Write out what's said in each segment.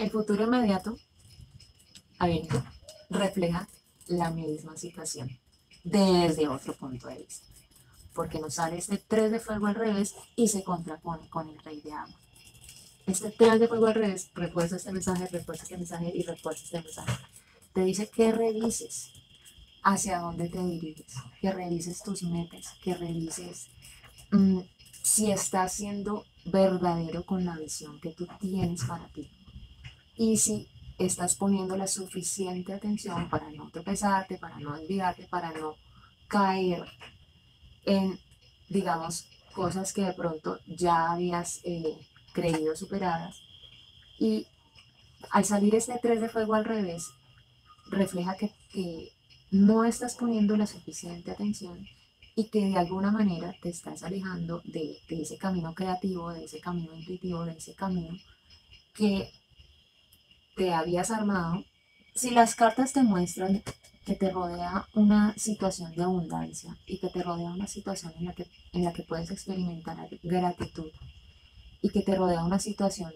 El futuro inmediato, abierto, refleja la misma situación desde otro punto de vista, porque nos sale este 3 de fuego al revés y se contrapone con el rey de agua. Este 3 de fuego al revés refuerza este mensaje y refuerza este mensaje. Te dice que revises hacia dónde te diriges, que revises tus metas, que revises mmm, si estás siendo verdadero con la visión que tú tienes para ti y si estás poniendo la suficiente atención para no tropezarte, para no olvidarte, para no caer en, digamos, cosas que de pronto ya habías creído superadas. Y al salir este 3 de fuego al revés, refleja que no estás poniendo la suficiente atención y que de alguna manera te estás alejando de ese camino creativo, de ese camino intuitivo, de ese camino que te habías armado. Si las cartas te muestran que te rodea una situación de abundancia y que te rodea una situación en la que puedes experimentar gratitud y que te rodea una situación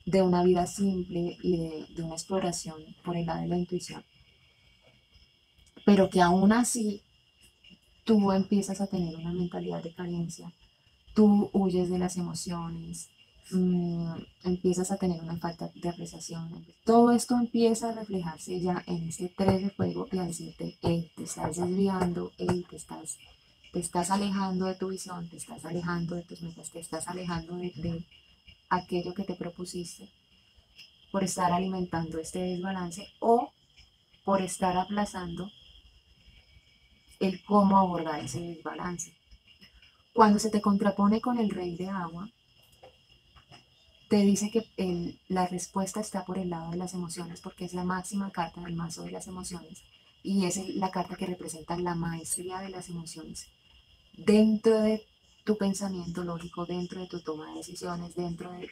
de una vida simple y de una exploración por el lado de la intuición, pero que aún así tú empiezas a tener una mentalidad de carencia, tú huyes de las emociones, empiezas a tener una falta de apreciación. Todo esto empieza a reflejarse ya en este 3 de fuego y a decirte, hey, te estás desviando, hey, te estás alejando de tu visión, te estás alejando de tus metas, te estás alejando de aquello que te propusiste por estar alimentando este desbalance o por estar aplazando el cómo abordar ese desbalance. Cuando se te contrapone con el rey de agua, te dice que la respuesta está por el lado de las emociones, porque es la máxima carta del mazo de las emociones y es la carta que representa la maestría de las emociones dentro de tu pensamiento lógico, dentro de tu toma de decisiones, dentro de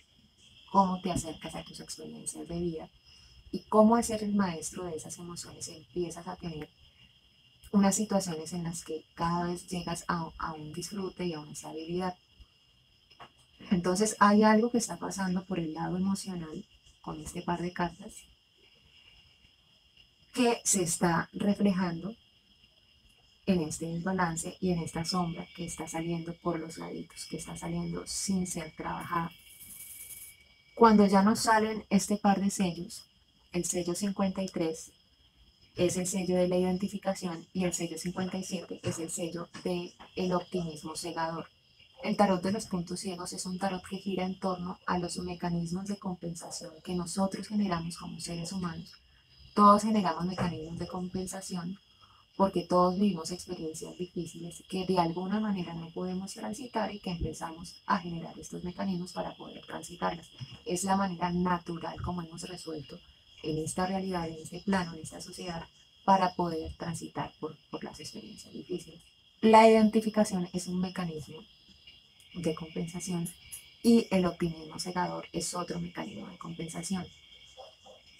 cómo te acercas a tus experiencias de vida y cómo al ser el maestro de esas emociones empiezas a tener unas situaciones en las que cada vez llegas a un disfrute y a una estabilidad. Entonces hay algo que está pasando por el lado emocional con este par de cartas que se está reflejando en este desbalance y en esta sombra que está saliendo por los laditos, que está saliendo sin ser trabajada. Cuando ya nos salen este par de sellos, el sello 53 es el sello de la identificación y el sello 57 es el sello del optimismo cegador. El tarot de los puntos ciegos es un tarot que gira en torno a los mecanismos de compensación que nosotros generamos como seres humanos. Todos generamos mecanismos de compensación porque todos vivimos experiencias difíciles que de alguna manera no podemos transitar y que empezamos a generar estos mecanismos para poder transitarlas. Es la manera natural como hemos resuelto en esta realidad, en este plano, en esta sociedad, para poder transitar por las experiencias difíciles. La identificación es un mecanismo de compensación y el optimismo cegador es otro mecanismo de compensación.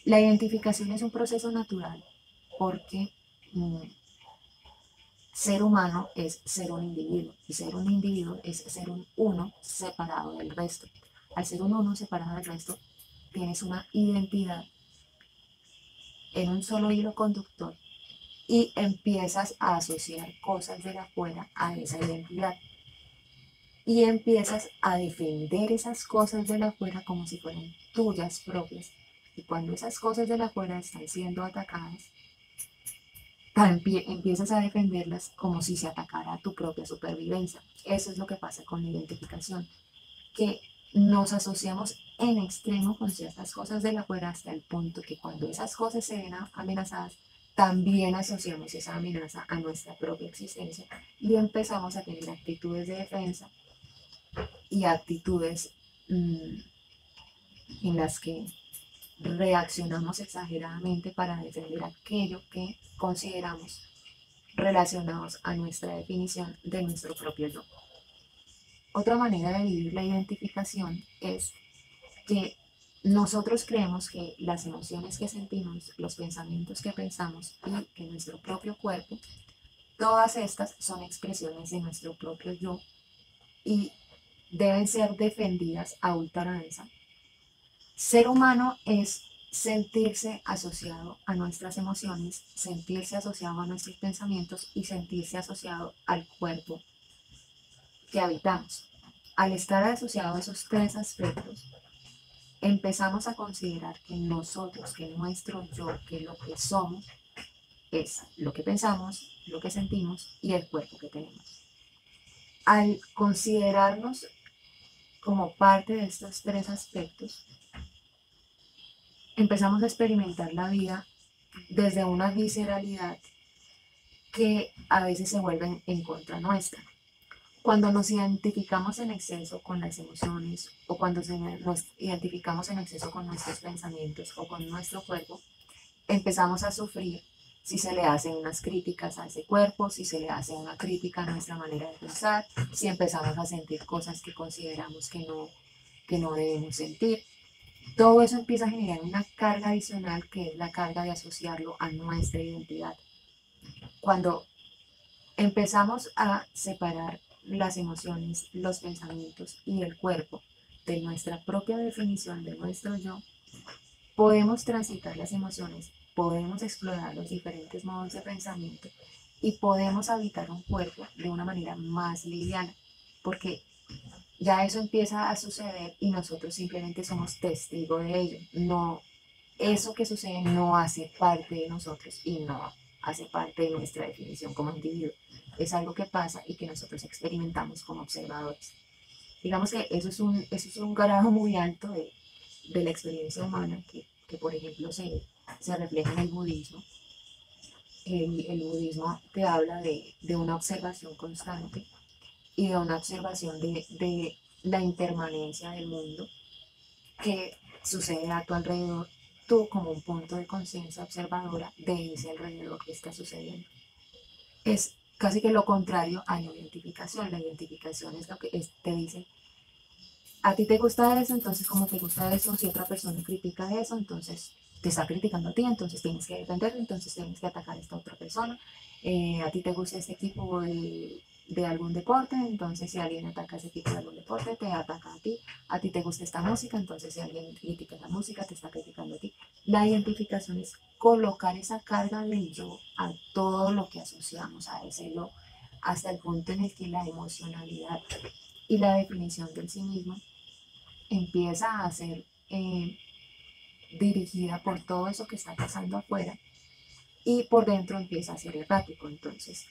La identificación es un proceso natural porque ser humano es ser un individuo y ser un individuo es ser un uno separado del resto. Al ser un uno separado del resto, tienes una identidad en un solo hilo conductor y empiezas a asociar cosas de afuera a esa identidad y empiezas a defender esas cosas de afuera como si fueran tuyas propias. Y cuando esas cosas de afuera están siendo atacadas, empiezas a defenderlas como si se atacara tu propia supervivencia. Eso es lo que pasa con la identificación, que nos asociamos en extremo con ciertas cosas de afuera hasta el punto que cuando esas cosas se ven amenazadas, también asociamos esa amenaza a nuestra propia existencia y empezamos a tener actitudes de defensa y actitudes en las que reaccionamos exageradamente para defender aquello que consideramos relacionados a nuestra definición de nuestro propio yo. Otra manera de vivir la identificación es que nosotros creemos que las emociones que sentimos, los pensamientos que pensamos y que nuestro propio cuerpo, todas estas son expresiones de nuestro propio yo y deben ser defendidas a ultranza Ser humano es sentirse asociado a nuestras emociones, sentirse asociado a nuestros pensamientos y sentirse asociado al cuerpo que habitamos. Al estar asociado a esos tres aspectos, empezamos a considerar que nosotros, que nuestro yo, que lo que somos, es lo que pensamos, lo que sentimos y el cuerpo que tenemos. Al considerarnos como parte de estos tres aspectos, empezamos a experimentar la vida desde una visceralidad que a veces se vuelve en contra nuestra. Cuando nos identificamos en exceso con las emociones o cuando nos identificamos en exceso con nuestros pensamientos o con nuestro cuerpo, empezamos a sufrir si se le hacen unas críticas a ese cuerpo, si se le hace una crítica a nuestra manera de pensar, si empezamos a sentir cosas que consideramos que no debemos sentir. Todo eso empieza a generar una carga adicional que es la carga de asociarlo a nuestra identidad. Cuando empezamos a separar las emociones, los pensamientos y el cuerpo de nuestra propia definición de nuestro yo, podemos transitar las emociones, podemos explorar los diferentes modos de pensamiento y podemos habitar un cuerpo de una manera más liviana, porque ya eso empieza a suceder y nosotros simplemente somos testigos de ello. No, eso que sucede no hace parte de nosotros y no hace parte de nuestra definición como individuo. Es algo que pasa y que nosotros experimentamos como observadores. Digamos que eso es un grado muy alto de la experiencia humana que por ejemplo, se refleja en el budismo. El budismo te habla de una observación constante y de una observación de la impermanencia del mundo que sucede a tu alrededor, tú como un punto de conciencia observadora de ese alrededor que está sucediendo. Es casi que lo contrario a la identificación. La identificación es lo que te dice, a ti te gusta eso, entonces como te gusta eso, si otra persona critica eso, entonces te está criticando a ti, entonces tienes que defenderte, entonces tienes que atacar a esta otra persona. A ti te gusta este equipo de algún deporte, entonces si alguien ataca ese tipo de algún deporte, te ataca a ti te gusta esta música, entonces si alguien critica la música, te está criticando a ti. La identificación es colocar esa carga del yo a todo lo que asociamos a ese yo, hasta el punto en el que la emocionalidad y la definición del sí mismo empieza a ser dirigida por todo eso que está pasando afuera y por dentro empieza a ser errático. Entonces,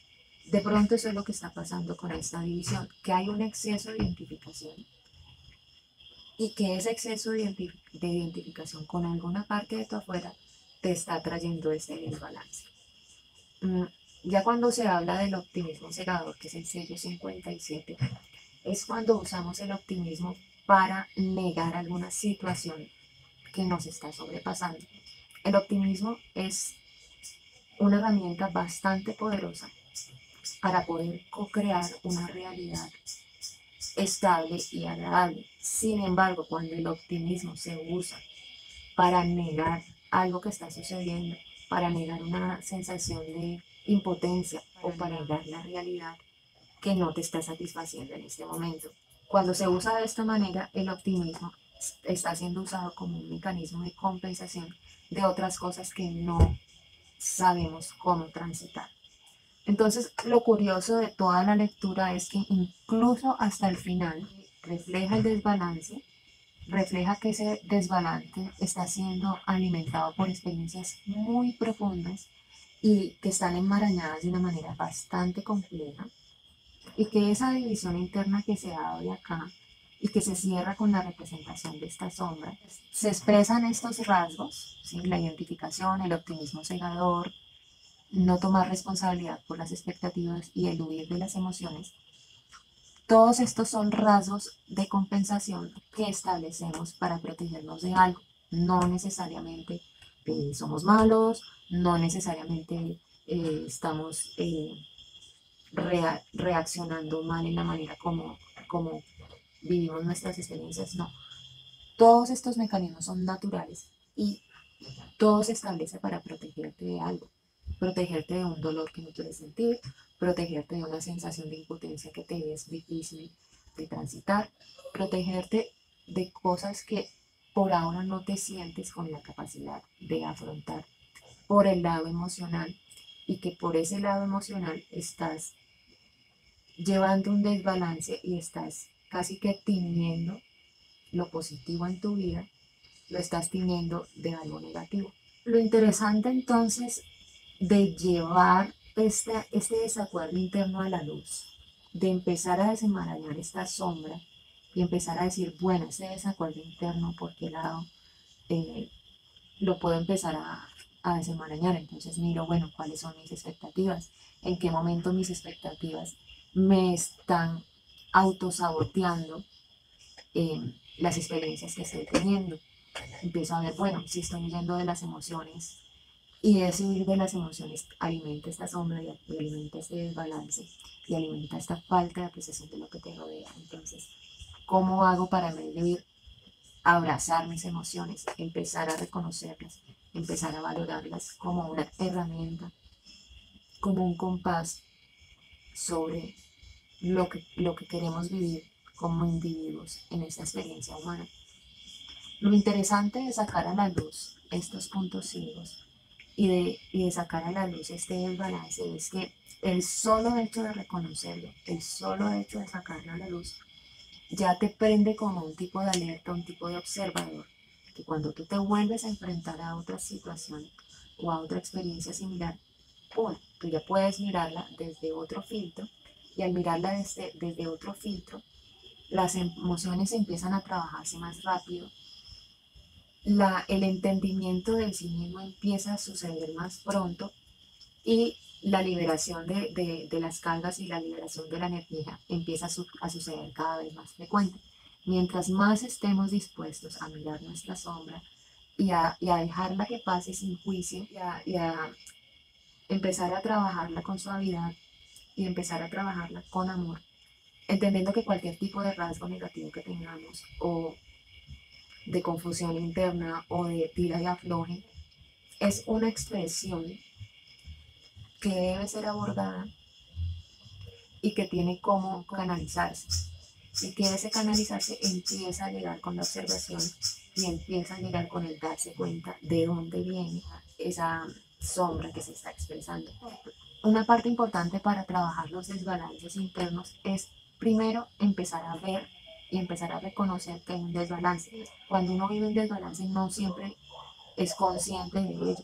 de pronto eso es lo que está pasando con esta división, que hay un exceso de identificación y que ese exceso de identificación con alguna parte de tu afuera te está trayendo este desbalance. Ya cuando se habla del optimismo cegador, que es el sello 57, es cuando usamos el optimismo para negar alguna situación que nos está sobrepasando. El optimismo es una herramienta bastante poderosa para poder co-crear una realidad estable y agradable. Sin embargo, cuando el optimismo se usa para negar algo que está sucediendo, para negar una sensación de impotencia o para negar la realidad que no te está satisfaciendo en este momento. Cuando se usa de esta manera, el optimismo está siendo usado como un mecanismo de compensación de otras cosas que no sabemos cómo transitar. Entonces, lo curioso de toda la lectura es que incluso hasta el final refleja el desbalance, refleja que ese desbalance está siendo alimentado por experiencias muy profundas y que están enmarañadas de una manera bastante compleja y que esa división interna que se abre acá y que se cierra con la representación de esta sombra, se expresan estos rasgos, ¿sí? La identificación, el optimismo cegador, no tomar responsabilidad por las expectativas y el huir de las emociones. Todos estos son rasgos de compensación que establecemos para protegernos de algo. No necesariamente somos malos, no necesariamente estamos reaccionando mal en la manera como vivimos nuestras experiencias, no. Todos estos mecanismos son naturales y todo se establece para protegerte de algo, protegerte de un dolor que no quieres sentir, protegerte de una sensación de impotencia que te es difícil de transitar, protegerte de cosas que por ahora no te sientes con la capacidad de afrontar por el lado emocional y que por ese lado emocional estás llevando un desbalance y estás casi que tiñendo lo positivo en tu vida, lo estás tiñendo de algo negativo. Lo interesante entonces de llevar este desacuerdo interno a la luz, de empezar a desenmarañar esta sombra y empezar a decir, bueno, ese desacuerdo interno, ¿por qué lado lo puedo empezar a desenmarañar? Entonces miro, bueno, ¿cuáles son mis expectativas? ¿En qué momento mis expectativas me están autosaboteando las experiencias que estoy teniendo? Empiezo a ver, bueno, si estoy huyendo de las emociones y ese huir de las emociones alimenta esta sombra y alimenta este desbalance y alimenta esta falta de apreciación de lo que te rodea. Entonces, ¿cómo hago para en vez de ir a abrazar mis emociones, empezar a reconocerlas, empezar a valorarlas como una herramienta, como un compás sobre lo que queremos vivir como individuos en esta experiencia humana? Lo interesante de sacar a la luz estos puntos ciegos y de sacar a la luz este desbalance es que el solo hecho de reconocerlo, el solo hecho de sacarlo a la luz, ya te prende como un tipo de alerta, un tipo de observador, que cuando tú te vuelves a enfrentar a otra situación o a otra experiencia similar, ¡pum!, tú ya puedes mirarla desde otro filtro y al mirarla desde otro filtro, las emociones empiezan a trabajarse más rápido, el entendimiento de sí mismo empieza a suceder más pronto y la liberación de las cargas y la liberación de la energía empieza a suceder cada vez más frecuente. Mientras más estemos dispuestos a mirar nuestra sombra y a dejarla que pase sin juicio y a empezar a trabajarla con suavidad y empezar a trabajarla con amor, entendiendo que cualquier tipo de rasgo negativo que tengamos o de confusión interna o de tira y afloje es una expresión que debe ser abordada y que tiene cómo canalizarse. Y que ese canalizarse empieza a llegar con la observación y empieza a llegar con el darse cuenta de dónde viene esa sombra que se está expresando. Una parte importante para trabajar los desbalances internos es primero empezar a ver y empezar a reconocer que hay un desbalance. Cuando uno vive un desbalance no siempre es consciente de ello.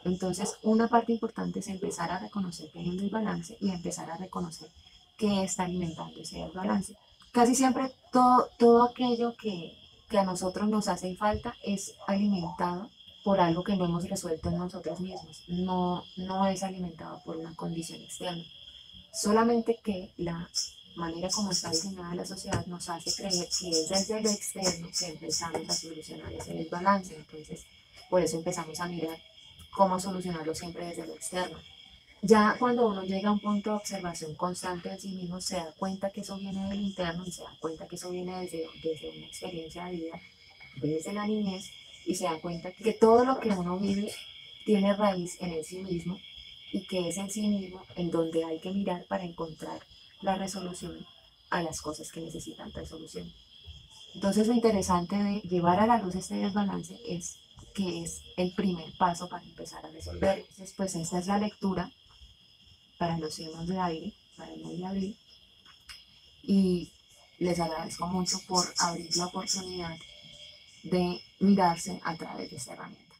Entonces, una parte importante es empezar a reconocer que hay un desbalance y empezar a reconocer qué está alimentando ese desbalance. Casi siempre todo aquello que a nosotros nos hace falta es alimentado por algo que no hemos resuelto en nosotros mismos. No es alimentado por una condición externa. Solamente que la manera como está diseñada la sociedad nos hace creer que es desde lo externo que empezamos a solucionar ese desbalance. Entonces, por eso empezamos a mirar cómo solucionarlo siempre desde lo externo. Ya cuando uno llega a un punto de observación constante de sí mismo, se da cuenta que eso viene del interno y se da cuenta que eso viene desde una experiencia de vida, desde la niñez, y se da cuenta que todo lo que uno vive tiene raíz en el sí mismo y que es en sí mismo en donde hay que mirar para encontrar la resolución a las cosas que necesitan resolución. Entonces lo interesante de llevar a la luz este desbalance es que es el primer paso para empezar a resolver. Entonces, pues esta es la lectura para los signos de aire, para el mes de abril, y les agradezco mucho por abrir la oportunidad de mirarse a través de esta herramienta.